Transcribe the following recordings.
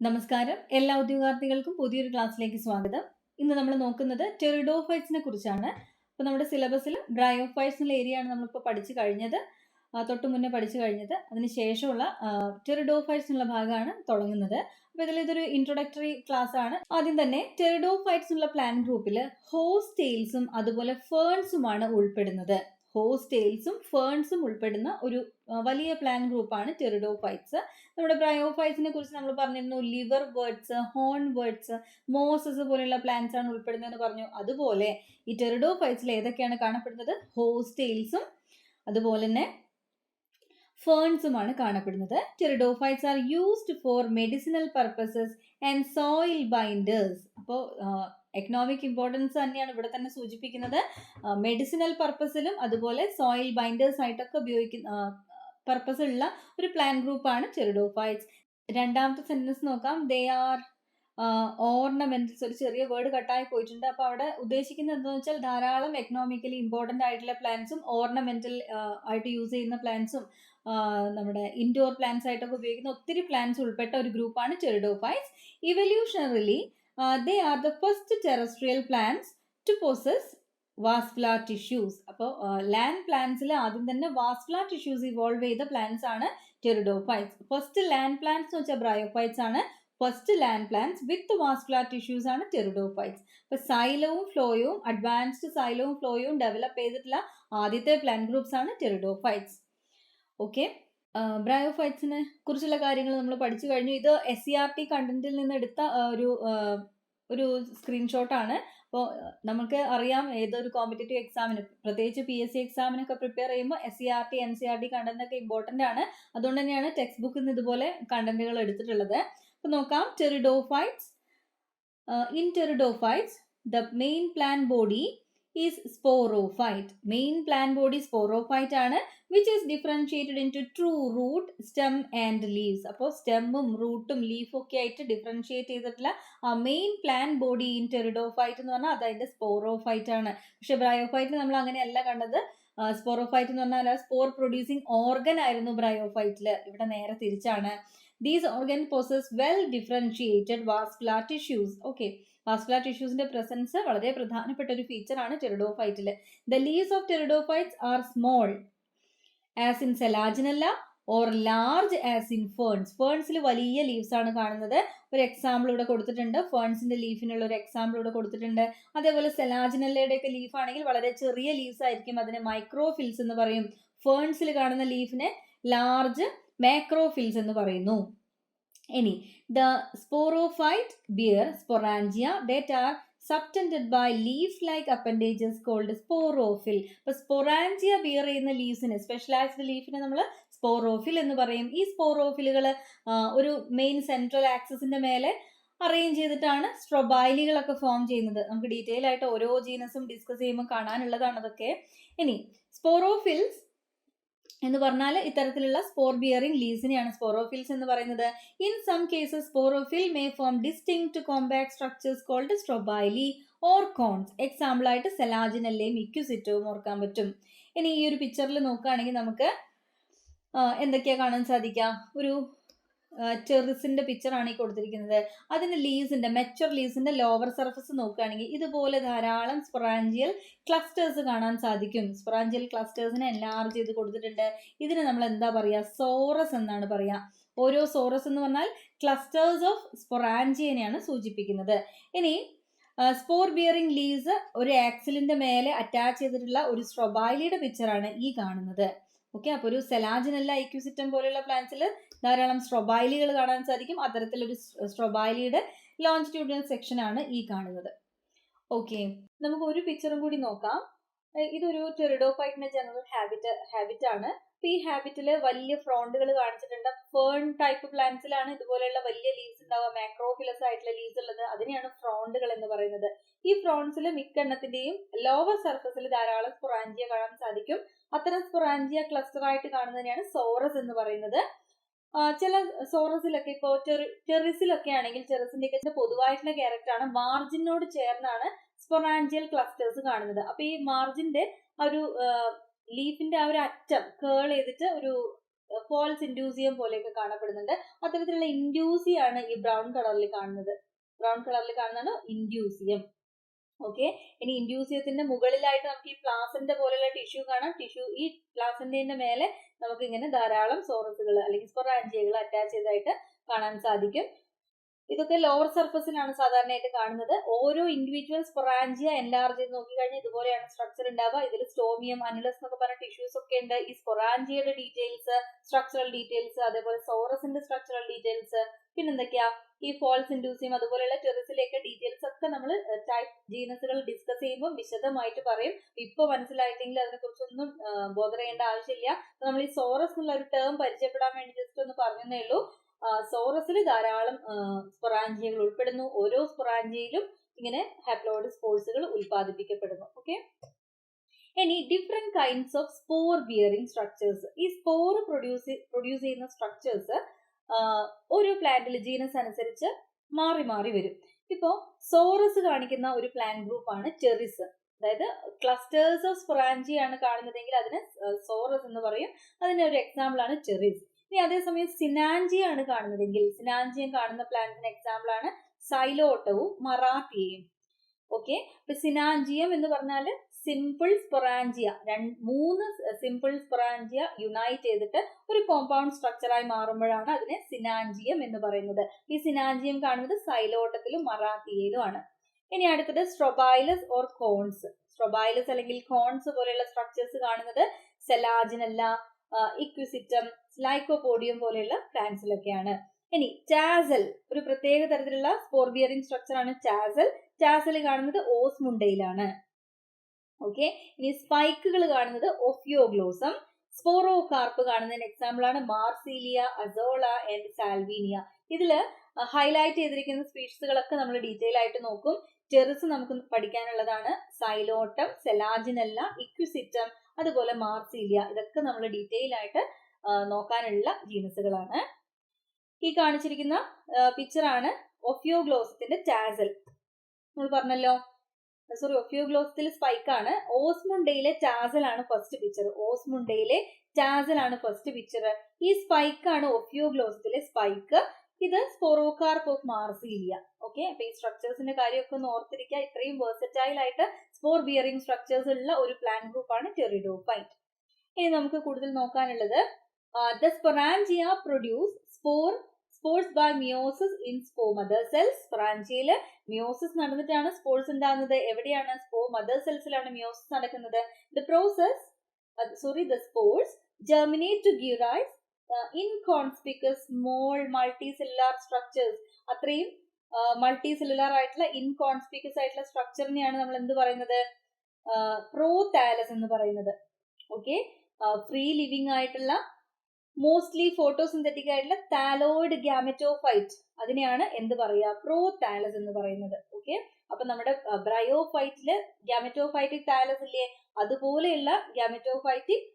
നമസ്കാരം. എല്ലാ ഉദ്യോഗാർത്ഥികൾക്കും പുതിയൊരു ക്ലാസ്സിലേക്ക് സ്വാഗതം. ഇന്ന് നമ്മൾ നോക്കുന്നത് ടെറിഡോഫൈറ്റ്സിനെ കുറിച്ചാണ്. അപ്പോൾ നമ്മുടെ സിലബസിൽ ബ്രയോഫൈറ്റ്സ് എന്നുള്ള ഏരിയയാണ് നമ്മളിപ്പോൾ പഠിച്ചു കഴിഞ്ഞത്, തൊട്ട് മുന്നേ പഠിച്ചു കഴിഞ്ഞത്. അതിന് ശേഷമുള്ള ടെറിഡോഫൈറ്റ്സ് എന്നുള്ള ഭാഗമാണ് തുടങ്ങുന്നത്. അപ്പോൾ ഇതൊരു ഇൻട്രൊഡക്ടറി ക്ലാസ് ആണ്. ആദ്യം തന്നെ ടെറിഡോഫൈറ്റ്സ് എന്നുള്ള പ്ലാൻ ഗ്രൂപ്പിൽ ഹോസ്റ്റെയിൽസും അതുപോലെ ഫേൺസുമാണ് ഉൾപ്പെടുന്നത്. ഹോസ്റ്റെയിൽസും ഫേൺസും ഉൾപ്പെടുന്ന ഒരു വലിയ പ്ലാൻ ഗ്രൂപ്പാണ് ടെറിഡോഫൈറ്റ്സ്. നമ്മുടെ ബ്രയോഫൈറ്റ്സിനെ കുറിച്ച് നമ്മൾ പറഞ്ഞിരുന്നു, liver birds, horn birds, mosses പോലെയുള്ള പ്ലാന്റ്സ് ആണ് ഉൾപ്പെടുന്നതെന്ന് പറഞ്ഞു. അതുപോലെ ഈ ടെറിഡോഫൈറ്റ്സിൽ ഏതൊക്കെയാണ് കാണപ്പെടുന്നത്? ഹോസ്റ്റെയിൽസും അതുപോലെ തന്നെ ഫേൺസുമാണ് കാണപ്പെടുന്നത്. Pteridophytes are used for medicinal purposes and soil binders. അപ്പോൾ എക്കണോമിക് ഇമ്പോർട്ടൻസ് തന്നെയാണ് ഇവിടെ തന്നെ സൂചിപ്പിക്കുന്നത്. മെഡിസിനൽ പർപ്പസിലും അതുപോലെ സോയിൽ ബൈൻഡേഴ്സ് ആയിട്ടൊക്കെ ഉപയോഗിക്കുന്ന പർപ്പസ് ഉള്ള ഒരു പ്ലാൻ ഗ്രൂപ്പാണ് ടെറിഡോഫൈറ്റ്സ്. രണ്ടാമത്തെ സെന്റൻസ് നോക്കാം. They are ornamentals. ഒരു ചെറിയ വേർഡ് കട്ടായി പോയിട്ടുണ്ട്. അപ്പോൾ അവിടെ ഉദ്ദേശിക്കുന്നത് എന്താണെന്ന് വെച്ചാൽ ധാരാളം എക്കണോമിക്കലി ഇമ്പോർട്ടൻ്റ് ആയിട്ടുള്ള പ്ലാന്റ്സും ഓർണമെന്റൽ ആയിട്ട് യൂസ് ചെയ്യുന്ന പ്ലാന്റ്സും നമ്മുടെ ഇൻഡോർ പ്ലാന്റ്സ് ആയിട്ടൊക്കെ ഉപയോഗിക്കുന്ന ഒത്തിരി പ്ലാന്റ്സ് ഉൾപ്പെട്ട ഒരു ഗ്രൂപ്പാണ് pteridophytes. ഇവല്യൂഷണറിലി they are the first terrestrial plants to possess vascular tissues. അപ്പോൾ ലാൻഡ് പ്ലാന്റ്സിൽ ആദ്യം തന്നെ വാസ്കുലാർ ടിഷ്യൂസ് ഇവോൾവ് ചെയ്ത പ്ലാന്റ്സ് ആണ് ടെറിഡോഫൈറ്റ്സ്. ഫസ്റ്റ് ലാൻഡ് പ്ലാന്റ്സ് എന്ന് വെച്ചാൽ ബ്രയോഫൈറ്റ്സ് ആണ്. ഫസ്റ്റ് ലാൻഡ് പ്ലാന്റ്സ് വിത്ത് വാസ്കുലാർ ടിഷ്യൂസ് ആണ് ടെറിഡോഫൈറ്റ്സ്. ഇപ്പൊ സൈലവും ഫ്ലോയും, അഡ്വാൻസ്ഡ് സൈലവും ഫ്ലോയും ഡെവലപ്പ് ചെയ്തിട്ടുള്ള ആദ്യത്തെ പ്ലാന്റ് ഗ്രൂപ്പ്സ് ആണ് ടെറിഡോഫൈറ്റ്സ്. ഓക്കെ, ബ്രയോഫൈറ്റ്സിനെ കുറിച്ചുള്ള കാര്യങ്ങൾ നമ്മൾ പഠിച്ചു കഴിഞ്ഞു. ഇത് SCERT കണ്ടന്റിൽ നിന്ന് എടുത്ത ഒരു സ്ക്രീൻഷോട്ടാണ്. അപ്പോൾ നമുക്ക് അറിയാം, ഏതൊരു കോമ്പറ്റേറ്റീവ് എക്സാമിന്, പ്രത്യേകിച്ച് PSC എക്സാമിനൊക്കെ പ്രിപ്പയർ ചെയ്യുമ്പോൾ SCERT NCERT കണ്ടന്റ് ഒക്കെ ഇമ്പോർട്ടൻ്റ് ആണ്. അതുകൊണ്ട് തന്നെയാണ് ടെക്സ്റ്റ് ബുക്കിൽ നിന്ന് ഇതുപോലെ കണ്ടന്റുകൾ എടുത്തിട്ടുള്ളത്. അപ്പോൾ നോക്കാം. Pteridophytes. In pteridophytes the main plan body is sporophyte. Main plant body sporophyte ആണ്, which is differentiated into true root, stem and leaves. അപ്പോൾ സ്റ്റെമ്മും റൂട്ടും ലീഫും ഒക്കെ ആയിട്ട് ഡിഫറൻഷിയേറ്റ് ചെയ്തിട്ടുള്ള main plant body in pteridophyte എന്ന് പറഞ്ഞാൽ അതതിന്റെ സ്പോറോഫൈറ്റ് ആണ്. പക്ഷെ ബ്രയോഫൈറ്റിൽ നമ്മൾ അങ്ങനെയല്ല കണ്ടത്. സ്പോറോഫൈറ്റ് എന്ന് പറഞ്ഞാൽ സ്പോർ പ്രൊഡ്യൂസിങ് ഓർഗൻ ആയിരുന്നു ബ്രയോഫൈറ്റിൽ. ഇവിടെ നേരെ തിരിച്ചാണ്. These organs possess well differentiated vascular tissues. Okay, vascular ടിഷ്യൂസിന്റെ പ്രസൻസ് വളരെ പ്രധാനപ്പെട്ട ഒരു ഫീച്ചർ ആണ് ടെറിഡോഫൈറ്റിൽ. The leaves of pteridophytes are small as in Selaginella or large as in ferns. ഫേൺസിൽ വലിയ ലീവ്സ് ആണ് കാണുന്നത്. ഒരു എക്സാമ്പിൾ ഇവിടെ കൊടുത്തിട്ടുണ്ട്. ഫേൺസിന്റെ ലീഫിനുള്ള ഒരു എക്സാമ്പിൾ ഇവിടെ കൊടുത്തിട്ടുണ്ട്. അതേപോലെ സെലാജിനല്ലയുടെ ഒക്കെ ലീഫ് ആണെങ്കിൽ വളരെ ചെറിയ ലീവ്സ് ആയിരിക്കും. അതിനെ മൈക്രോഫിൽസ് എന്ന് പറയും. ഫേൺസിൽ കാണുന്ന ലീഫിനെ ലാർജ് മാക്രോഫിൽസ് എന്ന് പറയുന്നു. ഇനി the sporophyte bear sporangia that are subtended by leaf-like appendages called sporophyll. അപ്പൊ സ്പൊറാഞ്ചിയ ബിയർ ചെയ്യുന്ന ലീവ്സിന്, സ്പെഷ്യലൈസ്ഡ് ലീഫിനെ നമ്മൾ സ്പോറോഫിൽ എന്ന് പറയും. ഈ സ്പോറോഫിലുകൾ ഒരു മെയിൻ സെൻട്രൽ ആക്സിസിന്റെ മേലെ അറേഞ്ച് ചെയ്തിട്ടാണ് സ്ട്രോബൈലികളൊക്കെ ഫോം ചെയ്യുന്നത്. നമുക്ക് ഡീറ്റെയിൽ ആയിട്ട് ഓരോ ജീനസും ഡിസ്കസ് ചെയ്യുമ്പോൾ കാണാനുള്ളതാണ് അതൊക്കെ. ഇനി സ്പോറോഫിൽസ് എന്ന് പറഞ്ഞാൽ ഇത്തരത്തിലുള്ള സ്പോർ ബിയറിംഗ് ലീവ്സിനെയാണ് സ്പോറോഫിൽസ് എന്ന് പറയുന്നത്. In some cases sporophyll may form distinct compact structures called strobili or cones. Example ആയിട്ട് സെലാജിനല്ലയും ഇക്യുസിറ്റവും ഓർക്കാൻ പറ്റും. ഇനി ഈ ഒരു പിക്ചറിൽ നോക്കുകയാണെങ്കിൽ നമുക്ക് എന്തൊക്കെയാ കാണാൻ സാധിക്കുക? ഒരു ടെറിസിന്റെ പിക്ചറാണ് ഈ കൊടുത്തിരിക്കുന്നത്. അതിന്റെ ലീവ്സിന്റെ, മെച്ചർ ലീവ്സിന്റെ ലോവർ സർഫസ് നോക്കുകയാണെങ്കിൽ ഇതുപോലെ ധാരാളം സ്പൊറാഞ്ചിയൽ ക്ലസ്റ്റേഴ്സ് കാണാൻ സാധിക്കും. സ്പൊറാഞ്ചിയൽ ക്ലസ്റ്റേഴ്സിനെ എൻലാർജ് ചെയ്ത് കൊടുത്തിട്ടുണ്ട്. ഇതിന് നമ്മൾ എന്താ പറയാ? സോറസ് എന്നാണ് പറയാ. ഓരോ സോറസ് എന്ന് പറഞ്ഞാൽ ക്ലസ്റ്റേഴ്സ് ഓഫ് സ്പൊറാഞ്ചിയനെയാണ് സൂചിപ്പിക്കുന്നത്. ഇനി സ്പോർ ബിയറിംഗ് ലീവ്സ് ഒരു ആക്സിലിന്റെ മേലെ അറ്റാച്ച് ചെയ്തിട്ടുള്ള ഒരു സ്ട്രോബൈലിയുടെ പിക്ചറാണ് ഈ കാണുന്നത്. ഓക്കെ, അപ്പോൾ ഒരു സെലാജിനല്ല ഇക്യുസിറ്റം പോലെയുള്ള പ്ലാന്റ്സിൽ ധാരാളം സ്ട്രോബൈലികൾ കാണാൻ സാധിക്കും. അത്തരത്തിലൊരു സ്ട്രോബൈലിയുടെ ലോഞ്ചിറ്റ്യൂഡിനൽ സെക്ഷൻ ആണ് ഈ കാണുന്നത്. ഓക്കെ, നമുക്ക് ഒരു പിക്ചറും കൂടി നോക്കാം. ഇതൊരു ടെറിഡോഫൈറ്റിന്റെ ജനറൽ ഹാബിറ്റ് ആണ്. ഈ ഹാബിറ്റിൽ വലിയ ഫ്രോണ്ടുകൾ കാണിച്ചിട്ടുണ്ട്. ഫേൺ ടൈപ്പ് പ്ലാന്റ്സിലാണ് ഇതുപോലെയുള്ള വലിയ ലീവ്സ് ഉണ്ടാവുക. മാക്രോഫിലസ് ആയിട്ടുള്ള ലീവ്സ് ഉള്ളത്, അതിനെയാണ് ഫ്രോണ്ടുകൾ എന്ന് പറയുന്നത്. ഈ ഫ്രോൺസിൽ മിക്ക എണ്ണത്തിന്റെയും ലോവർ സർഫസിൽ ധാരാളം സ്പൊറാഞ്ചിയ കാണാൻ സാധിക്കും. അത്തരം സ്പൊറാഞ്ചിയ ക്ലസ്റ്റർ ആയിട്ട് കാണുന്നതിനെയാണ് സോറസ് എന്ന് പറയുന്നത്. ചില സോറസിലൊക്കെ, ഇപ്പോൾ ടെറിസിലൊക്കെ ആണെങ്കിൽ, ടെറിസിന്റെ പൊതുവായിട്ടുള്ള ക്യാരക്ടറാണ് മാർജിനോട് ചേർന്നാണ് സ്പൊറാഞ്ചിയൽ ക്ലസ്റ്റേഴ്സ് കാണുന്നത്. അപ്പൊ ഈ മാർജിന്റെ ഒരു ലീഫിന്റെ ആ ഒരു അറ്റം കേൾ ചെയ്തിട്ട് ഒരു ഫാൾസ് ഇൻഡ്യൂസിയം പോലെയൊക്കെ കാണപ്പെടുന്നുണ്ട്. അത്തരത്തിലുള്ള ഇൻഡ്യൂസിയാണ് ഈ ബ്രൗൺ കളറിൽ കാണുന്നത്. ബ്രൗൺ കളറിൽ കാണുന്നതാണ് ഇൻഡ്യൂസിയം. ഓക്കെ, ഇനി ഇൻഡ്യൂസിയത്തിന്റെ മുകളിലായിട്ട് നമുക്ക് ഈ പ്ലാസന്റ പോലെയുള്ള ടിഷ്യൂ കാണാം. ഈ പ്ലാസന്റയുടെ മേലെ നമുക്ക് ഇങ്ങനെ ധാരാളം സോറസുകൾ അല്ലെങ്കിൽ സ്പൊറാഞ്ചിയകൾ അറ്റാച്ച് ചെയ്തായിട്ട് കാണാൻ സാധിക്കും. ഇതൊക്കെ ലോവർ സർഫസിലാണ് സാധാരണയായിട്ട് കാണുന്നത്. ഓരോ ഇൻഡിവിജ്വൽ സ്പൊറാഞ്ചിയ എൻലാർജ് ചെയ്ത് നോക്കിക്കഴിഞ്ഞാൽ ഇതുപോലെയാണ് സ്ട്രക്ചർ ഉണ്ടാവുക. ഇതിൽ സ്റ്റോമിയം, അനുലസ് എന്നൊക്കെ പറഞ്ഞ ടിഷ്യൂസ് ഒക്കെ ഉണ്ട്. ഈ സ്പൊറാഞ്ചിയയുടെ ഡീറ്റെയിൽസ്, സ്ട്രക്ചറൽ ഡീറ്റെയിൽസ്, അതേപോലെ സോറസിന്റെ സ്ട്രക്ചറൽ ഡീറ്റെയിൽസ്, പിന്നെന്തൊക്കെയാ ഈ ഫോൾസ് ഇൻഡ്യൂസിയം അതുപോലെയുള്ള ടെറിസിലേക്ക് ഡീറ്റെയിൽസ് ഒക്കെ നമ്മൾ ടൈപ്പ് ജീനസുകൾ ഡിസ്കസ് ചെയ്യുമ്പോൾ വിശദമായിട്ട് പറയും. ഇപ്പൊ മനസ്സിലായിട്ടെങ്കിൽ അതിനെ കുറിച്ചൊന്നും ബോധർ ചെയ്യേണ്ട ആവശ്യമില്ല. നമ്മൾ ഈ സോറസ് എന്നുള്ള ഒരു ടേം പരിചയപ്പെടാൻ വേണ്ടി ജസ്റ്റ് ഒന്ന് പറഞ്ഞതേ ഉള്ളൂ. സോറസിൽ ധാരാളം സ്പൊറാഞ്ചിയകൾ ഉൾപ്പെടുന്നു. ഓരോ സ്പൊറാഞ്ചിയയിലും ഇങ്ങനെ ഹാപ്ലോയിഡ് സ്പോർസുകൾ ഉൽപ്പാദിപ്പിക്കപ്പെടുന്നു. ഓക്കെ, ഇനി different kinds of spore bearing structures. ഈ സ്പോർ പ്രൊഡ്യൂസ് ചെയ്യുന്ന സ്ട്രക്ചേഴ്സ് ഒരു പ്ലാന്റിൽ ജീനസ് അനുസരിച്ച് മാറി മാറി വരും. ഇപ്പോ സോറസ് കാണിക്കുന്ന ഒരു പ്ലാന്റ് ഗ്രൂപ്പ് ആണ് ചെറിസ്. അതായത് ക്ലസ്റ്റേഴ്സ് ഓഫ് സ്പൊറാഞ്ചിയ ആണ് കാണുന്നതെങ്കിൽ അതിന് സോറസ് എന്ന് പറയും. അതിന് ഒരു എക്സാമ്പിൾ ആണ് ചെറിസ്. ഇനി അതേസമയം സിനാഞ്ചിയ ആണ് കാണുന്നതെങ്കിൽ, സിനാഞ്ചിയം കാണുന്ന പ്ലാന്റിന് എക്സാമ്പിൾ ആണ് സൈലോട്ടവും മറാത്തിയയും. ഓക്കെ, ഇപ്പൊ സിനാഞ്ചിയം എന്ന് പറഞ്ഞാൽ simple sporangia, 3 simple sporangia unite ചെയ്തിട്ട് ഒരു കോമ്പൗണ്ട് സ്ട്രക്ചറായി മാറുമ്പോഴാണ് അതിനെ സിനാഞ്ചിയം എന്ന് പറയുന്നത്. ഈ സിനാഞ്ചിയം കാണുന്നത് സൈലോട്ടത്തിലും മറാത്തിയയിലും ആണ്. ഇനി അടുത്തത് സ്ട്രോബൈലസ് ഓർ കോൺസ്. സ്ട്രോബൈലസ് അല്ലെങ്കിൽ കോൺസ് പോലെയുള്ള സ്ട്രക്ചേഴ്സ് കാണുന്നത് സെലാജിനല്ല, ഇക്വിസിറ്റം, ലൈക്കോപോഡിയം പോലെയുള്ള പ്ലാന്റ്സിലൊക്കെയാണ്. ഇനി ടാസൽ, ഒരു പ്രത്യേക തരത്തിലുള്ള സ്പോർ ബിയറിംഗ് സ്ട്രക്ചർ ആണ് ടാസൽ. ടാസൽ കാണുന്നത് ഓസ്മുണ്ടയിലാണ്. ഓക്കെ, ഇനി സ്പൈക്കുകൾ കാണുന്നത് ഒഫിയോഗ്ലോസം. സ്പോറോകാർപ്പ് കാണുന്നതിന് എക്സാമ്പിൾ ആണ് മാർസീലിയ, അസോള ആൻഡ് സാൽവീനിയ. ഇതില് ഹൈലൈറ്റ് ചെയ്തിരിക്കുന്ന സ്പീഷീസുകളൊക്കെ നമ്മൾ ഡീറ്റെയിൽ ആയിട്ട് നോക്കും. ടെറിസ് നമുക്ക് പഠിക്കാനുള്ളതാണ്. സൈലോട്ടം, സെലാജിനല്ല, ഇക്വിസിറ്റം, അതുപോലെ മാർസീലിയ, ഇതൊക്കെ നമ്മൾ ഡീറ്റെയിൽ ആയിട്ട് നോക്കാനുള്ള ജീനസുകളാണ്. ഈ കാണിച്ചിരിക്കുന്ന പിക്ചർ ആണ് ഒഫിയോഗ്ലോസത്തിന്റെ ടാസൽ. നമ്മൾ പറഞ്ഞല്ലോ, സോറി, ഒഫിയോഗ്ലോസത്തിൽ സ്പൈക്ക് ആണ്. ഓസ്മുണ്ടയിലെ ടാസൽ ആണ് ഫസ്റ്റ് പിക്ചർ. ഓസ്മുണ്ടയിലെ ടാസൽ ആണ് ഫസ്റ്റ് പിക്ചർ. ഈ സ്പൈക്ക് ആണ് ഒഫിയോഗ്ലോസത്തിലെ സ്പൈക്ക്. ഇത് സ്പോറോകാർപ്പ് ഓഫ് മാർസീലിയ. ഓക്കെ, അപ്പൊ ഈ സ്ട്രക്ചേഴ്സിന്റെ കാര്യമൊക്കെ ഒന്ന് ഓർത്തിരിക്കുക. ഇത്രയും വേഴ്സറ്റൈൽ ആയിട്ട് സ്പോർ ബിയറിംഗ് സ്ട്രക്ചേഴ്സ് ഉള്ള ഒരു പ്ലാന്റ് ഗ്രൂപ്പ് ആണ് ടെറിഡോഫൈറ്റ്. ഇനി നമുക്ക് കൂടുതൽ നോക്കാനുള്ളത് the sporangia produce spores by meiosis in spore mother cells. സ്പൊറാഞ്ചിയയിൽ മിയോസിസ് നടന്നിട്ടാണ് സ്പോർസ് ഉണ്ടാകുന്നത്. എവിടെയാണ്? സ്പോർ മദർ സെൽസിലാണ് മിയോസിസ് നടക്കുന്നത്. the spores germinate to give rise inconspicuous small multicellular structures. അത്രയും മൾട്ടി സെല്ലുലാർ ആയിട്ടുള്ള ഇൻകോൺസ്പിക്യൂസ് ആയിട്ടുള്ള സ്ട്രക്ചറിനെയാണ് നമ്മൾ എന്ത് പറയുന്നത്? പ്രോതാലസ് എന്ന് പറയുന്നത്. ഓക്കെ, ഫ്രീ ലിവിംഗ് ആയിട്ടുള്ള മോസ്റ്റ്ലി ഫോട്ടോസിന്തറ്റിക് ആയിട്ടുള്ള താലോയിഡ് ഗ്യാമറ്റോഫൈറ്റ്, അതിനെയാണ് എന്ത് പറയുക? പ്രോതാലസ് എന്ന് പറയുന്നത്. ഓക്കെ, അപ്പൊ നമ്മുടെ ബ്രയോഫൈറ്റില് ഗ്യാമറ്റോഫൈറ്റിക് താലസ് ഇല്ലേ, അതുപോലെയുള്ള ഗ്യാമറ്റോഫൈറ്റിക്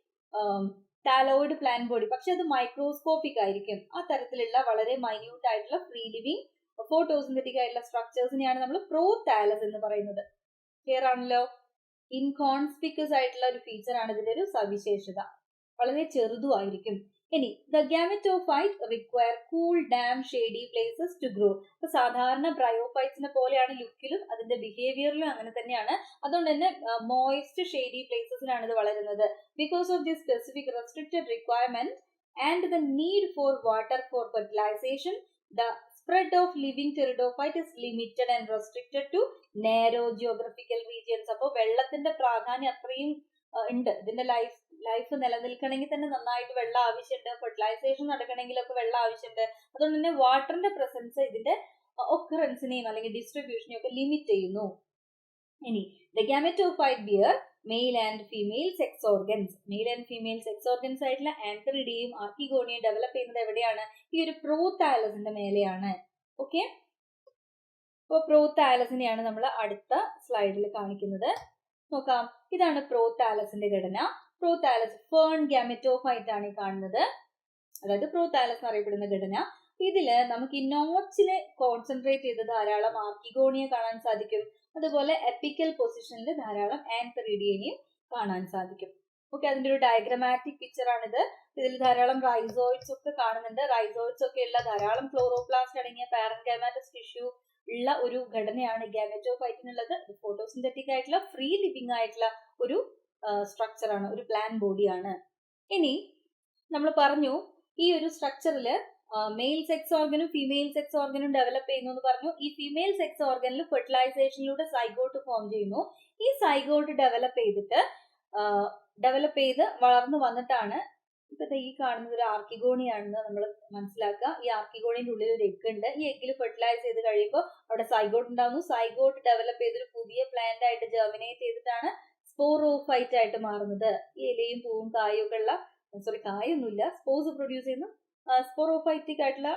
താലോയിഡ് പ്ലാന്റ് ബോഡി, പക്ഷെ അത് മൈക്രോസ്കോപ്പിക് ആയിരിക്കും. ആ തരത്തിലുള്ള വളരെ മൈന്യൂട്ട് ആയിട്ടുള്ള ഫ്രീ ലിവിംഗ് ഫോട്ടോസിന്തറ്റിക് ആയിട്ടുള്ള സ്ട്രക്ചേഴ്സിനെയാണ് നമ്മൾ പ്രോതാലസ് എന്ന് പറയുന്നത്. ക്ലിയർ ആണല്ലോ? ഇൻകോൺസ്പിക്യൂസ് ആയിട്ടുള്ള ഒരു ഫീച്ചർ ആണ് ഇതിന്റെ ഒരു സവിശേഷത. വളരെ ചെറുതുമായിരിക്കും. ഇനി the gametophyte require cool, damp, shady places to grow. അപ്പൊ സാധാരണ ബ്രയോഫൈറ്റ്സിനെ പോലെയാണ് ലുക്കിലും അതിന്റെ ബിഹേവിയറിലും അങ്ങനെ തന്നെയാണ്. അതുകൊണ്ട് തന്നെ മോയിസ്റ്റ് ഷെയ്ഡി പ്ലേസസിലാണ് ഇത് വളരുന്നത്. Because of this specific restricted requirement and the need for water for fertilization, the spread of living pteridophyte is limited and restricted to narrow geographical regions. അപ്പോൾ വെള്ളത്തിന്റെ പ്രാധാന്യം അത്രയും ഉണ്ട്. ഇതിന്റെ ലൈഫ് നിലനിൽക്കണമെങ്കിൽ തന്നെ നന്നായിട്ട് വെള്ളം ആവശ്യമുണ്ട്. ഫെർട്ടിലൈസേഷൻ നടക്കണമെങ്കിലൊക്കെ വെള്ളം ആവശ്യമുണ്ട്. അതുകൊണ്ട് തന്നെ വാട്ടറിന്റെ പ്രസൻസ് ഇതിന്റെ ഒക്കറൻസിനെയും അല്ലെങ്കിൽ ഡിസ്ട്രിബ്യൂഷനെയും ഒക്കെ ലിമിറ്റ് ചെയ്യുന്നു. ഇനി the gametophyte bear male and female sex organs. Mail and female sex organs ആയിട്ടുള്ള ആന്തറിഡിയും ആർക്കിഗോണിയും ഡെവലപ്പ് ചെയ്യുന്നത് എവിടെയാണ്? ഈ ഒരു പ്രോതാലസിന്റെ മേലെയാണ്. ഓക്കെ, അപ്പോൾ പ്രോതാലസിനെയാണ് നമ്മൾ അടുത്ത സ്ലൈഡിൽ കാണിക്കുന്നത്. നോക്കാം, ഇതാണ് പ്രോതാലസിന്റെ ഘടന. പ്രോതാലസ് ഫേൺ ഗ്യാമറ്റോഫൈറ്റ് ആണ് ഈ കാണുന്നത്. അതായത് പ്രോതാലസ് എന്നറിയപ്പെടുന്ന ഘടന. ഇതില് നമുക്ക് ഈ നോച്ചിനെ കോൺസെൻട്രേറ്റ് ചെയ്ത് ധാരാളം ആർക്കിഗോണിയെ കാണാൻ സാധിക്കും. അതുപോലെ എപ്പിക്കൽ പൊസിഷനിൽ ധാരാളം ആന്തറിഡിയനെയും കാണാൻ സാധിക്കും. ഓക്കെ, അതിന്റെ ഒരു ഡയഗ്രമാറ്റിക് പിക്ചർ ആണിത്. ഇതിൽ ധാരാളം റൈസോയിഡ്സ് ഒക്കെ കാണുന്നുണ്ട്. റൈസോയിഡ്സ് ഒക്കെ ഉള്ള ധാരാളം ക്ലോറോപ്ലാസ്റ്റ് അടങ്ങിയ പാരൻകൈമാറ്റസ് ടിഷ്യൂ ഉള്ള ഒരു ഘടനയാണ് ഗാമെറ്റോഫൈറ്റിനുള്ളത്. ഫോട്ടോസിന്തറ്റിക് ആയിട്ടുള്ള ഫ്രീ ലിവിംഗ് ആയിട്ടുള്ള ഒരു സ്ട്രക്ചർ ആണ്, ഒരു പ്ലാൻ ബോഡിയാണ്. ഇനി നമ്മൾ പറഞ്ഞു ഈ ഒരു സ്ട്രക്ചറിൽ മെയിൽ സെക്സ് ഓർഗനും ഫീമെയിൽ സെക്സ് ഓർഗനും ഡെവലപ്പ് ചെയ്യുന്നു എന്ന് പറഞ്ഞു. ഈ ഫീമെയിൽ സെക്സ് ഓർഗനിൽ ഫെർട്ടിലൈസേഷനിലൂടെ സൈഗോട്ട് ഫോം ചെയ്യുന്നു. ഈ സൈഗോട്ട് ഡെവലപ്പ് ചെയ്ത് വളർന്നു വന്നിട്ടാണ് ഇപ്പത്തെ ഈ കാണുന്നത് ഒരു ആർക്കിഗോണിയാണെന്ന് നമ്മൾ മനസ്സിലാക്കുക. ഈ ആർക്കിഗോണിന്റെ ഉള്ളിൽ ഒരു എഗ് ഉണ്ട്. ഈ എഗ്ഗിൽ ഫെർട്ടിലൈസ് ചെയ്ത് കഴിയുമ്പോൾ അവിടെ സൈഗോട്ട് ഉണ്ടാകുന്നു. സൈഗോട്ട് ഡെവലപ്പ് ചെയ്തൊരു പുതിയ പ്ലാന്റ് ആയിട്ട് ജെർമിനേറ്റ് ചെയ്തിട്ടാണ് സ്പോറോഫൈറ്റ് ആയിട്ട് മാറുന്നത്. ഈ ഇലയും പൂവും കായും ഒക്കെ ഉള്ള, കായൊന്നുമില്ല, സ്പോർസ് പ്രൊഡ്യൂസ് ചെയ്യുന്ന സ്പോറോഫൈറ്റിക് ആയിട്ടുള്ള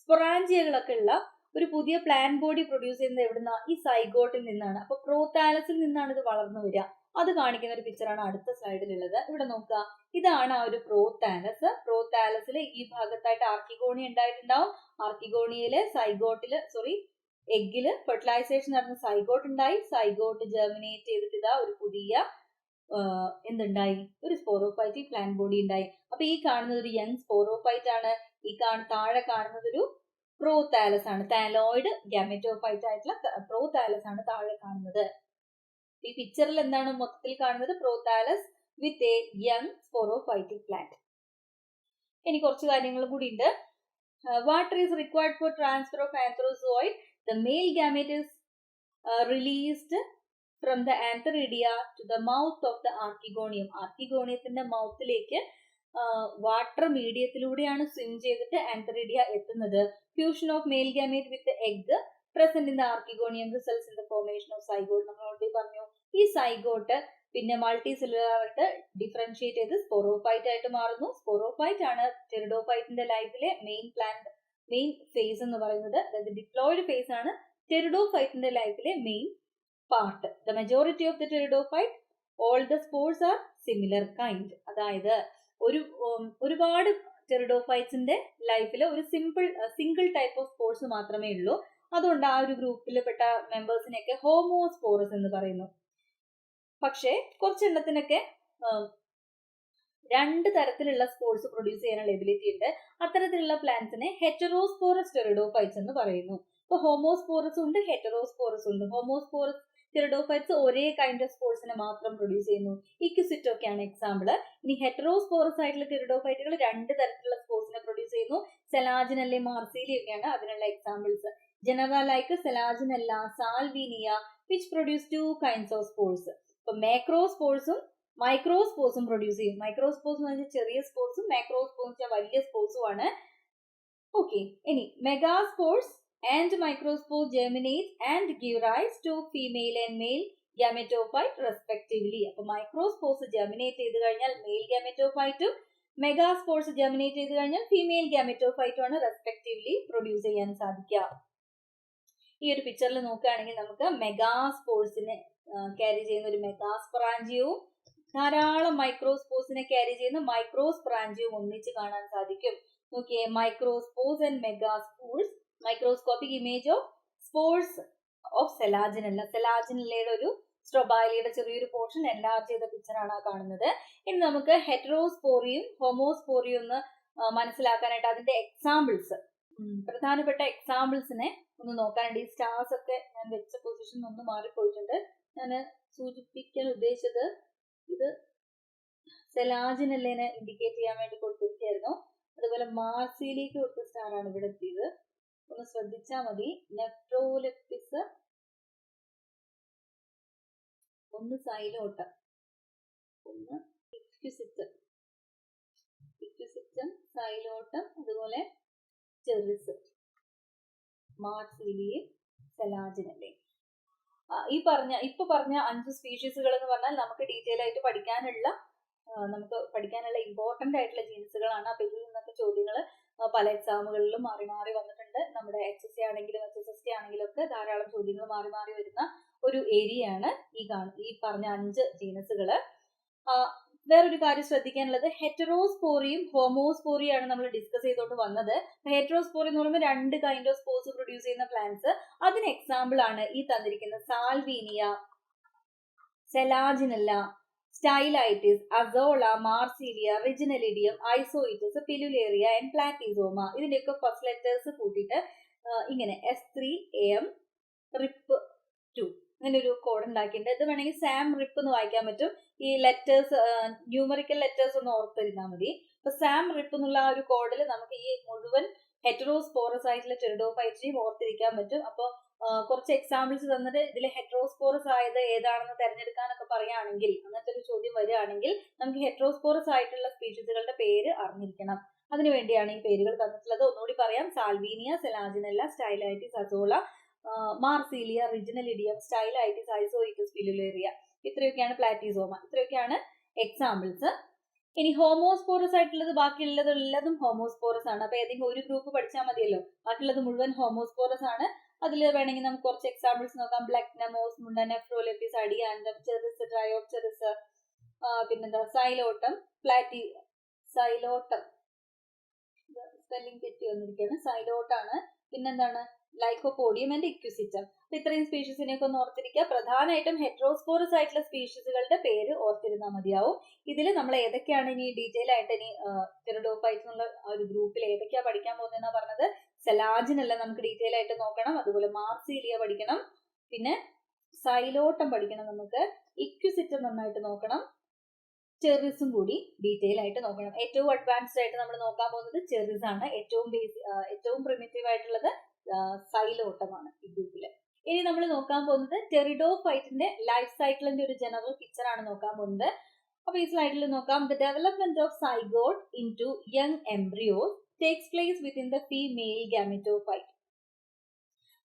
സ്പൊറാഞ്ചിയകളൊക്കെ ഉള്ള ഒരു പുതിയ പ്ലാൻ ബോഡി പ്രൊഡ്യൂസ് ചെയ്യുന്നത് എവിടുന്ന? ഈ സൈഗോട്ടിൽ നിന്നാണ്. അപ്പൊ പ്രോതാലസിൽ നിന്നാണ് ഇത് വളർന്നു വരിക. അത് കാണിക്കുന്ന ഒരു പിക്ചറാണ് അടുത്ത സ്ലൈഡിലുള്ളത്. ഇവിടെ നോക്കുക, ഇതാണ് ആ ഒരു പ്രോതാലസ്. പ്രോതാലസിലെ ഈ ഭാഗത്തായിട്ട് ആർക്കിഗോണി ഉണ്ടായിട്ടുണ്ടാവും. ആർക്കിഗോണിയിലെ എഗ്ഗില് ഫെർട്ടിലൈസേഷൻ നടന്ന സൈഗോട്ട് ഉണ്ടായി. സൈഗോട്ട് ജെർമിനേറ്റ് ചെയ്തിട്ട് ഇതാ ഒരു പുതിയ എന്തുണ്ടായി? ഒരു സ്പോറോഫൈറ്റിക് പ്ലാൻ ബോഡി ഉണ്ടായി. അപ്പൊ ഈ കാണുന്നത് ഒരു യങ് സ്പോറോഫൈറ്റ് ആണ്. ഈ താഴെ കാണുന്നത് ഒരു പ്രോതാലസ് ആണ്. താലോയിഡ് ഗാമെറ്റോഫൈറ്റ് ആയിട്ടുള്ള പ്രോതാലസ് ആണ് താഴെ കാണുന്നത്. ഈ പിക്ചറിൽ എന്താണ് മൊത്തത്തിൽ കാണുന്നത്? Prothallus with a young sporophytic plant. ഇനി കുറച്ച് കാര്യങ്ങൾ കൂടി ഉണ്ട്. Water is required for transfer of antherozoid. The male gamete is released from the antheridia to the mouth of the archegonium. ആർക്കിഗോണിയത്തിന്റെ മൗത്തിലേക്ക് വാട്ടർ മീഡിയത്തിലൂടെയാണ് സ്വിം ചെയ്തിട്ട് ആന്തറിഡിയ എത്തുന്നത്. Fusion of male gamete with egg present in the archegonium results in the formation of zygote. നമ്മൾ already പറഞ്ഞു, ഈ zygote പിന്നെ multi സെല്ലുലാറായിട്ട് ഡിഫറൻഷിയേറ്റ് ചെയ്ത് സ്പോറോഫൈറ്റ് ആയിട്ട് മാറുന്നു. സ്പോറോഫൈറ്റ് ആണ് ടെറിഡോഫൈറ്റിന്റെ ലൈഫിലെ മെയിൻ ഫേസ് എന്ന് പറയുന്നത്. അതായത് ഡിപ്ലോയിഡ് ഫേസ് ആണ് ടെറിഡോഫൈറ്റിന്റെ ലൈഫിലെ main part. The majority of the pteridophyte all the spores are similar kind. അതായത് ഒരുപാട് ടെറിഡോഫൈറ്റ്സിന്റെ ലൈഫിൽ ഒരു സിംഗിൾ ടൈപ്പ് ഓഫ് സ്പോർസ് മാത്രമേ ഉള്ളൂ. അതുകൊണ്ട് ആ ഒരു ഗ്രൂപ്പിൽപ്പെട്ട മെമ്പേഴ്സിനെയൊക്കെ ഹോമോസ്പോറസ് എന്ന് പറയുന്നു. പക്ഷേ കുറച്ചെണ്ണത്തിനൊക്കെ രണ്ട് തരത്തിലുള്ള സ്പോർസ് പ്രൊഡ്യൂസ് ചെയ്യാനുള്ള എബിലിറ്റി ഉണ്ട്. അത്തരത്തിലുള്ള പ്ലാന്റ്സിനെ ഹെറ്ററോസ്പോറസ് ടെറിഡോഫൈറ്റ്സ് എന്ന് പറയുന്നു. ഇപ്പൊ ഹോമോസ്പോറസ് ഉണ്ട്, ഹെറ്ററോസ്പോറസ് ഉണ്ട്. ഹോമോസ്പോറസ് ടെറിഡോഫൈറ്റ്സ് ഒരേ കൈൻഡ് ഓഫ് സ്പോർസിനെ മാത്രം പ്രൊഡ്യൂസ് ചെയ്യുന്നു. ഇക്വിസിറ്റ് ഒക്കെയാണ് എക്സാമ്പിള്. ഇനി ഹെറ്ററോസ്പോറസ് ആയിട്ടുള്ള ടെറിഡോഫൈറ്റുകൾ രണ്ട് തരത്തിലുള്ള സ്പോർസിനെ പ്രൊഡ്യൂസ് ചെയ്യുന്നു. സെലാജിനല്ലെ, മാർസീലി ഒക്കെയാണ് അതിനുള്ള examples. Genera like Selaginella, Salvinia which produce two kinds of spores. ഇപ്പൊ മാക്രോസ്പോർസും മൈക്രോസ്പോർസും പ്രൊഡ്യൂസ് ചെയ്യും. മൈക്രോസ്പോർസ് എന്ന് വെച്ചാൽ ചെറിയ സ്പോർസും, മാക്രോസ്പോർസ് എന്ന് വെച്ചാൽ വലിയ സ്പോർസും ആണ്. ഓക്കെ, ഇനി megaspores and microspore germinate and give rise to female and male gametophyte respectively. അപ്പൊ മൈക്രോസ്പോർസ് ജെർമിനേറ്റ് ചെയ്ത് കഴിഞ്ഞാൽ മെയിൽ ഗാമെറ്റോഫൈറ്റും മെഗാസ്പോർസ് ജെർമിനേറ്റ് ചെയ്ത് കഴിഞ്ഞാൽ ഫീമെയിൽ ഗാമെറ്റോഫൈറ്റും ആണ് റെസ്പെക്റ്റീവ്ലി പ്രൊഡ്യൂസ് ചെയ്യാൻ സാധിക്കുക. ഈ ഒരു പിക്ചറിൽ നോക്കുകയാണെങ്കിൽ നമുക്ക് മെഗാസ്പോർസിനെ ക്യാരി ചെയ്യുന്ന ഒരു മെഗാസ്പൊറാഞ്ചിയവും ധാരാളം മൈക്രോസ്പോർസിനെ ക്യാരി ചെയ്യുന്ന മൈക്രോസ്പൊറാഞ്ചിയവും ഒന്നിച്ച് കാണാൻ സാധിക്കും. നോക്കിയേ, microspores and megaspores. Microscopic image of spores of Selaginella. സെലാജിനല്ലയുടെ ഒരു സ്ട്രോബൈലിയുടെ ചെറിയൊരു പോർഷൻ എൻലാർജ് ചെയ്ത പിക്ചറാണ് കാണുന്നത്. ഇനി നമുക്ക് ഹെറ്ററോസ്പോറിയും ഹോമോസ്പോറിയും ഒന്ന് മനസ്സിലാക്കാനായിട്ട് അതിന്റെ എക്സാമ്പിൾസ്, പ്രധാനപ്പെട്ട എക്സാമ്പിൾസിനെ ഒന്ന് നോക്കാനുണ്ട്. ഈ സ്റ്റാർസ് ഒക്കെ ഞാൻ വെച്ച പൊസിഷൻ ഒന്ന് മാറിപ്പോയിട്ടുണ്ട്. ഞാൻ സൂചിപ്പിക്കാൻ ഉദ്ദേശിച്ചത് ഇത് സെലാജിനല്ലേനെ ഇൻഡിക്കേറ്റ് ചെയ്യാൻ വേണ്ടി കൊടുത്തിരിക്കുകയായിരുന്നു. അതുപോലെ മാർസീലിക്ക് കൊടുത്ത സ്റ്റാർ ആണ് ഇവിടെ എത്തിയത്. ഒന്ന് ശ്രദ്ധിച്ചാൽ മതി. നെഫ്രോലെപ്റ്റിസ്, ഒന്ന് സൈലോട്ടം, ഒന്ന് ഇക്വിസിറ്റം, സൈലോട്ടം, അതുപോലെ ചെറിസ്, മാർസീലിയും സെലാജിനല്ലേ. ഇപ്പൊ പറഞ്ഞ 5 സ്പീഷീസുകൾ എന്ന് പറഞ്ഞാൽ നമുക്ക് ഡീറ്റെയിൽ ആയിട്ട് പഠിക്കാനുള്ള ഇമ്പോർട്ടന്റ് ആയിട്ടുള്ള ജീൻസുകളാണ്. അപ്പൊ ഇതിൽ നിന്നൊക്കെ ചോദ്യങ്ങൾ പല എക്സാമുകളിലും മാറി മാറി വന്നിട്ടുണ്ട്. നമ്മുടെ HSC ആണെങ്കിലും HSST ആണെങ്കിലും ഒക്കെ ധാരാളം ചോദ്യങ്ങൾ മാറി മാറി വരുന്ന ഒരു ഏരിയയാണ് ഈ പറഞ്ഞ 5 ജീനസുകള്. വേറൊരു കാര്യം ശ്രദ്ധിക്കാനുള്ളത്, ഹെറ്ററോസ്പോറിയും ഹോമോസ്പോറിയും ആണ് നമ്മൾ ഡിസ്കസ് ചെയ്തോണ്ട് വന്നത്. ഹെറ്ററോസ്പോറി എന്ന് പറയുമ്പോൾ 2 കൈൻഡ് ഓഫ് സ്പോർസ് പ്രൊഡ്യൂസ് ചെയ്യുന്ന പ്ലാന്റ്സ്. അതിന് എക്സാമ്പിൾ ആണ് ഈ തന്നിരിക്കുന്ന സാൽവീനിയ, സെലാജിനല്ല, സ്റ്റൈലൈറ്റിസ്, അസോള, മാർസീലിയ, റിജിനലിഡിയം, ഐസോയിറ്റിസ്, പിലുലേറിയ ആൻഡ് പ്ലാറ്റിസോമ. ഇതിന്റെയൊക്കെ ഫസ്റ്റ് ലെറ്റേഴ്സ് കൂട്ടിയിട്ട് ഇങ്ങനെ S3AM റിപ്പ് 2 അങ്ങനെ ഒരു കോഡ് ഉണ്ടാക്കിയിട്ടുണ്ട്. ഇത് വേണമെങ്കിൽ സാം റിപ്പ് എന്ന് വായിക്കാൻ പറ്റും. ഈ ലെറ്റേഴ്സ് ന്യൂമറിക്കൽ ലെറ്റേഴ്സ് ഒന്ന് ഓർത്തിരുന്നാൽ മതി. അപ്പൊ സാം റിപ്പ് എന്നുള്ള ആ ഒരു കോഡിൽ നമുക്ക് ഈ മുഴുവൻ ഹെറ്ററോസ്പോറസ് ആയിട്ടുള്ള ടെറിഡോഫൈറ്റിനെയും ഓർത്തിരിക്കാൻ പറ്റും. അപ്പോൾ കുറച്ച് എക്സാമ്പിൾസ് തന്നിട്ട് ഇതിൽ ഹെറ്ററോസ്പോറസ് ആയത് ഏതാണെന്ന് തെരഞ്ഞെടുക്കാനൊക്കെ പറയുകയാണെങ്കിൽ, അങ്ങനത്തെ ഒരു ചോദ്യം വരികയാണെങ്കിൽ നമുക്ക് ഹെറ്ററോസ്പോറസ് ആയിട്ടുള്ള സ്പീഷീസുകളുടെ പേര് അറിഞ്ഞിരിക്കണം. അതിനുവേണ്ടിയാണ് ഈ പേരുകൾ തന്നിട്ടുള്ളത്. ഒന്നുകൂടി പറയാം: സാൽവീനിയ, സെലാജിനെല്ല, സ്റ്റൈലൈറ്റിസ്, അസോള, മാർസീലിയ, റിജിനലിഡിയം, സ്റ്റൈലൈറ്റിസ്, ഐസോയിറ്റിസ്, പിലുലേറിയ. ഇത്രയൊക്കെയാണ് പ്ലാറ്റിസോമ. ഇത്രയൊക്കെയാണ് എക്സാമ്പിൾസ്. ഇനി ഹോമോസ്പോറസ് ആയിട്ടുള്ളത് ബാക്കിയുള്ളതെല്ലാം ഹോമോസ്പോറസ് ആണ്. അപ്പൊ ഏതെങ്കിലും ഒരു ഗ്രൂപ്പ് പഠിച്ചാൽ മതിയല്ലോ. ബാക്കിയുള്ളത് മുഴുവൻ ഹോമോസ്പോറസ് ആണ്. അതിൽ വേണമെങ്കിൽ നമുക്ക് കുറച്ച് എക്സാമ്പിൾസ് നോക്കാം. ബ്ലക്നമോസ്, മുണ്ടനെഫ്രോലെപ്പിസ്, അഡിയാൻഡം, ചെറിസ്, ട്രയോപ്റ്റെറിസ്, പിന്നെന്താ സൈലോട്ടം, സൈലോട്ടം സ്പെല്ലിംഗ് തെറ്റി വന്നിരിക്കുകയാണ്, സൈലോട്ടാണ്. പിന്നെന്താണ് ലൈക്കോപോഡിയം ആൻഡ് ഇക്വിസിറ്റം. അപ്പൊ ഇത്രയും സ്പീഷീസിനെയൊക്കെ ഒന്ന് ഓർത്തിരിക്കുക. പ്രധാനമായിട്ടും ഹെറ്ററോസ്പോറസ് ആയിട്ടുള്ള സ്പീഷീസുകളുടെ പേര് ഓർത്തിരുന്നാൽ മതിയാവും. ഇതിൽ നമ്മൾ ഏതൊക്കെയാണ് ഇനി ഡീറ്റെയിൽ ആയിട്ട് ഇനി ടെറിഡോഫൈറ്റ് എന്നുള്ള ഒരു ഗ്രൂപ്പിൽ ഏതൊക്കെയാ പഠിക്കാൻ പോകുന്നതെന്നാ പറഞ്ഞത്. സെലാജിനെല്ലാം നമുക്ക് ഡീറ്റെയിൽ ആയിട്ട് നോക്കണം. അതുപോലെ മാർസീലിയ പഠിക്കണം. പിന്നെ സൈലോട്ടം പഠിക്കണം. നമുക്ക് ഇക്വിസിറ്റം നന്നായിട്ട് നോക്കണം. ചെറിസും കൂടി ഡീറ്റെയിൽ ആയിട്ട് നോക്കണം. ഏറ്റവും അഡ്വാൻസ്ഡ് ആയിട്ട് നമ്മൾ നോക്കാൻ പോകുന്നത് ചെറിസ് ആണ്. ഏറ്റവും പ്രിമിറ്റീവ് ആയിട്ടുള്ളത് സൈലോട്ടമാണ് ഈ ഗ്രൂപ്പില്. ഇനി നമ്മൾ നോക്കാൻ പോകുന്നത് ടെറിഡോഫൈറ്റിന്റെ ലൈഫ് സൈക്കിളിന്റെ ഒരു ജനറൽ പിക്ചർ ആണ് നോക്കാൻ പോകുന്നത്. അപ്പൊ ഈ സ്ലൈഡിൽ നോക്കാം. The development of zygote into young embryos takes place within the female gametophyte.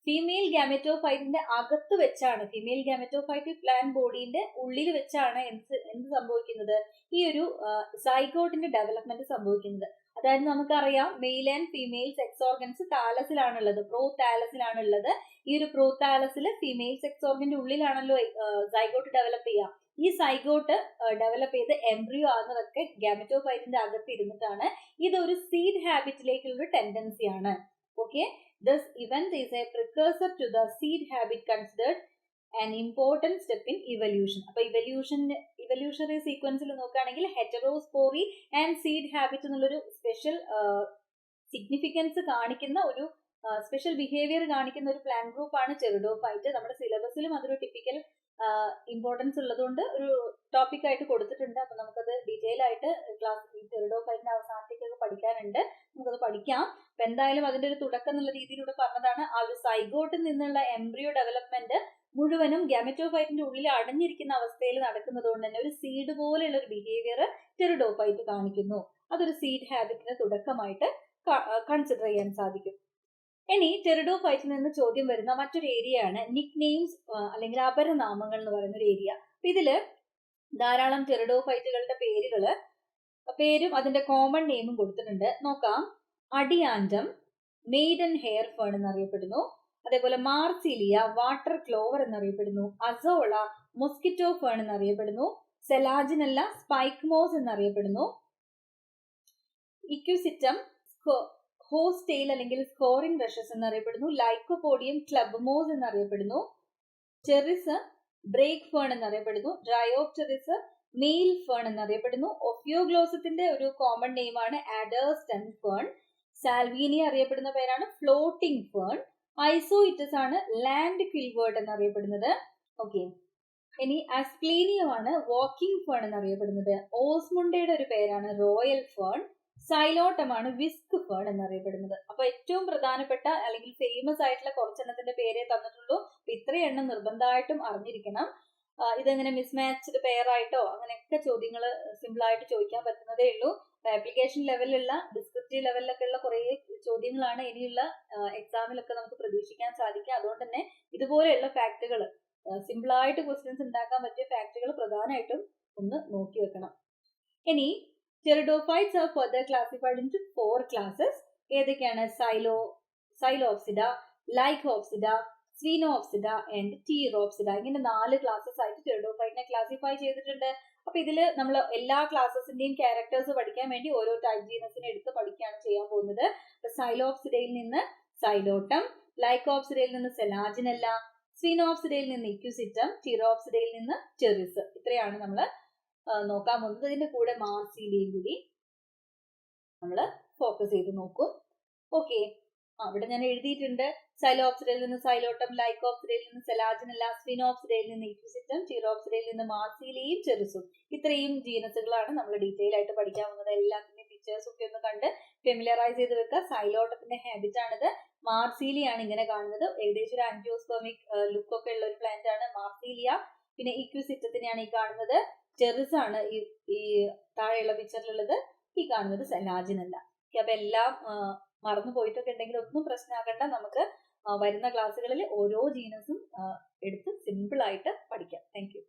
Female ഗാമെറ്റോഫൈറ്റിന്റെ അകത്ത് വെച്ചാണ്, ഫീമെയിൽ ഗാമെറ്റോഫൈറ്റ് പ്ലാന്റ് ബോഡിന്റെ ഉള്ളിൽ വെച്ചാണ് എന്ത് സംഭവിക്കുന്നത്, ഈ ഒരു സൈഗോട്ടിന്റെ ഡെവലപ്മെന്റ് സംഭവിക്കുന്നത്. അതായത് നമുക്കറിയാം male and female sex organs താലസിലാണുള്ളത്, പ്രോ താലസിലാണുള്ളത്. ഈ ഒരു പ്രോ താലസിൽ ഫീമെയിൽ സെക്സ് ഓർഗന്റെ ഉള്ളിലാണല്ലോ സൈഗോട്ട് ഡെവലപ്പ് ചെയ്യുക. ഈ സൈഗോട്ട് ഡെവലപ്പ് ചെയ്ത് എംബ്രിയോ ആകുന്നതൊക്കെ ഗാമെറ്റോഫൈറ്റിന്റെ അകത്ത് ഇരുന്നിട്ടാണ്. ഇതൊരു സീഡ് ഹാബിറ്റിലേക്കുള്ള ഒരു ടെൻഡൻസിയാണ്. Okay, this event is a precursor to the seed habit, considered an important step in evolution. അപ്പൊ ഇവല്യൂഷണറി സീക്വൻസിൽ നോക്കുകയാണെങ്കിൽ ഹെറ്ററോസ്പോറി ആൻഡ് സീഡ് ഹാബിറ്റ് എന്നുള്ളൊരു സ്പെഷ്യൽ സിഗ്നിഫിക്കൻസ് കാണിക്കുന്ന ഒരു സ്പെഷ്യൽ ബിഹേവിയർ കാണിക്കുന്ന ഒരു പ്ലാന്റ് ഗ്രൂപ്പ് ആണ് ടെറിഡോഫൈറ്റ്. നമ്മുടെ സിലബസിലും അതൊരു ടിപ്പിക്കൽ ഇമ്പോർട്ടൻസ് ഉള്ളതുകൊണ്ട് ഒരു ടോപ്പിക് ആയിട്ട് കൊടുത്തിട്ടുണ്ട്. അപ്പൊ നമുക്കത് ഡീറ്റെയിൽ ആയിട്ട് ക്ലാസ് ടെറിഡോഫൈറ്റിന്റെ അവസാനത്തേക്കൊക്കെ പഠിക്കാനുണ്ട്. നമുക്കത് പഠിക്കാം. അപ്പൊ എന്തായാലും അതിന്റെ ഒരു തുടക്കം എന്നുള്ള രീതിയിലൂടെ പറഞ്ഞതാണ്. ആ ഒരു സൈഗോട്ടിൽ നിന്നുള്ള എംബ്രിയോ ഡെവലപ്മെന്റ് മുഴുവനും ഗാമെറ്റോഫൈറ്റിന്റെ ഉള്ളിൽ അടഞ്ഞിരിക്കുന്ന അവസ്ഥയിൽ നടക്കുന്നത് കൊണ്ട് തന്നെ ഒരു സീഡ് പോലെയുള്ള ഒരു ബിഹേവിയർ ടെറിഡോഫൈറ്റ് കാണിക്കുന്നു. അതൊരു സീഡ് ഹാബിറ്റിന്റെ തുടക്കമായിട്ട് കൺസിഡർ ചെയ്യാൻ സാധിക്കും. ഇനി ടെറിഡോഫൈറ്റിൽ നിന്ന് ചോദ്യം വരുന്ന മറ്റൊരു ഏരിയയാണ് നിക് നെയിംസ് അല്ലെങ്കിൽ അപരനാമങ്ങൾ എന്ന് പറയുന്ന ഒരു ഏരിയ. അപ്പൊ ഇതില് ധാരാളം ടെറിഡോഫൈറ്റുകളുടെ പേരും അതിന്റെ കോമൺ നെയിമും കൊടുത്തിട്ടുണ്ട്. നോക്കാം. അഡിയാൻഡം മെയ്ഡൻ ഹെയർ ഫേൺ എന്നറിയപ്പെടുന്നു. അതേപോലെ മാർസീലിയ വാട്ടർ ക്ലോവർ എന്നറിയപ്പെടുന്നു. അസോള മൊസ്കിറ്റോ ഫേൺ എന്നറിയപ്പെടുന്നു. സെലാജിനെല്ല സ്പൈക്ക് മോസ് എന്നറിയപ്പെടുന്നു. ഇക്വിസിറ്റം ഹോസ്റ്റെയിൽ അല്ലെങ്കിൽ സ്കോറിംഗ് റഷസ് എന്നറിയപ്പെടുന്നു. ലൈക്കോപോഡിയം ക്ലബ് മോസ് എന്നറിയപ്പെടുന്നു. ചെറിസ് ബ്രേക്ക് ഫേൺ എന്നറിയപ്പെടുന്നു. ഡ്രയോപ്റ്റെറിസ് മെയിൽ ഫേൺ എന്നറിയപ്പെടുന്നു. ഒഫിയോഗ്ലോസത്തിന്റെ ഒരു കോമൺ നെയിമാണ് ആഡർ സ്റ്റെം ഫേൺ. സാൽവീനിയ അറിയപ്പെടുന്ന പേരാണ് ഫ്ലോട്ടിംഗ് ഫേൺ. ഐസോയിറ്റസ് ആണ് ലാൻഡ് ക്വിൽവേർഡ് എന്നറിയപ്പെടുന്നത്. ഓക്കെ, ഇനി അസ്പ്ലീനിയം ആണ് വാക്കിംഗ് ഫേൺ എന്നറിയപ്പെടുന്നത്. ഓസ്മുണ്ടയുടെ ഒരു പേരാണ് റോയൽ ഫേൺ. സൈലോട്ടമാണ് വിസ്ക് ഫേൺ എന്നറിയപ്പെടുന്നത്. അപ്പൊ ഏറ്റവും പ്രധാനപ്പെട്ട അല്ലെങ്കിൽ ഫേമസ് ആയിട്ടുള്ള കുറച്ചെണ്ണത്തിന്റെ പേരേ തന്നിട്ടുള്ളൂ. ഇത്രയും എണ്ണം നിർബന്ധമായിട്ടും അറിഞ്ഞിരിക്കണം. ഇതെങ്ങനെ മിസ്മാച്ച്ഡ് പെയർ ആയിട്ടോ അങ്ങനെയൊക്കെ ചോദ്യങ്ങൾ സിമ്പിൾ ആയിട്ട് ചോദിക്കാൻ പറ്റുന്നതേ ഉള്ളൂ. ആപ്ലിക്കേഷൻ ലെവലിലുള്ള ഡിസ്ക്രിപ്റ്റീവ് ലെവലിലൊക്കെ ഉള്ള കുറെ ചോദ്യങ്ങളാണ് ഇനിയുള്ള എക്സാമിലൊക്കെ നമുക്ക് പ്രതീക്ഷിക്കാൻ സാധിക്കുക. അതുകൊണ്ട് തന്നെ ഇതുപോലെയുള്ള ഫാക്ടുകൾ സിമ്പിൾ ആയിട്ട് ക്വസ്റ്റ്യൻസ് ഉണ്ടാക്കാൻ പറ്റിയ ഫാക്ടുകൾ പ്രധാനമായിട്ടും ഒന്ന് നോക്കി വെക്കണം. ഇനി pteridophytes R further classified into 4 classes. ഏതൊക്കെയാണ്? സൈലോപ്സിഡ, ലൈക്കോപ്സിഡ, സ്വീനോപ്സിഡ ആൻഡ് ടീറോപ്സിഡ. ഇങ്ങനെ 4 ക്ലാസസ് ആയിട്ട് ടെറിഡോഫൈറ്റിനെ ക്ലാസിഫൈ ചെയ്തിട്ടുണ്ട്. അപ്പൊ ഇതില് നമ്മൾ എല്ലാ ക്ലാസസിന്റെയും ക്യാരക്ടേഴ്സ് പഠിക്കാൻ വേണ്ടി ഓരോ ടൈപ്പ് ജീനസിനെ എടുത്ത് പഠിക്കുകയാണ് ചെയ്യാൻ പോകുന്നത്. സൈലോപ്സിഡയിൽ നിന്ന് സൈലോട്ടം, ലൈക്കോപ്സിഡയിൽ നിന്ന് സെലാജിനെല്ല, സ്വീനോപ്സിഡയിൽ നിന്ന് ഇക്വിസിറ്റം, ടീറോപ്സിഡയിൽ നിന്ന് ചെറിസ്. ഇത്രയാണ് നമ്മൾ നോക്കാൻ പോകുന്നത്. ഇതിന്റെ കൂടെ മാർസീലിയയും കൂടി നമ്മൾ ഫോക്കസ് ചെയ്ത് നോക്കും. ഓക്കെ, അവിടെ ഞാൻ എഴുതിയിട്ടുണ്ട്. സൈലോപ്സിഡയിൽ നിന്ന് സൈലോട്ടം, ലൈക്കോപ്സിഡയിൽ നിന്ന് സെലാജിനല്ല, സ്ഫിനോപ്സിഡയിൽ നിന്ന് ഇക്വിസിറ്റം, ടീറോപ്സിഡയിൽ നിന്ന് മാർസീലിയയും ചെറിസും. ഇത്രയും ജീനസുകളാണ് നമ്മൾ ഡീറ്റെയിൽ ആയിട്ട് പഠിക്കാൻ പോകുന്നത്. എല്ലാത്തിന്റെയും പിക്ചേഴ്സ് ഒക്കെ ഒന്ന് കണ്ട് ഫെമിലറൈസ് ചെയ്ത് വെക്കുക. സൈലോട്ടത്തിന്റെ ഹാബിറ്റ് ആണിത്. മാർസീലിയാണ് ഇങ്ങനെ കാണുന്നത്. ഏകദേശം ഒരു ആൻജിയോസ്പെർമിക് ലുക്ക് ഒക്കെ ഉള്ള ഒരു പ്ലാന്റ് ആണ് മാർസീലിയ. പിന്നെ ഇക്വിസിറ്റത്തിനെയാണ് ഈ കാണുന്നത്. ചെറിസ് ആണ് ഈ താഴെയുള്ള പിക്ചറിലുള്ളത്. ഈ കാണുന്നത് സെലാജിനല്ല. അപ്പൊ എല്ലാം മറന്നു പോയിട്ടൊക്കെ ഉണ്ടെങ്കിൽ ഒന്നും പ്രശ്നമാകണ്ട. നമുക്ക് വരുന്ന ക്ലാസ്സുകളിൽ ഓരോ ജീനസും എടുത്ത് സിമ്പിൾ ആയിട്ട് പഠിക്കാം. Thank you.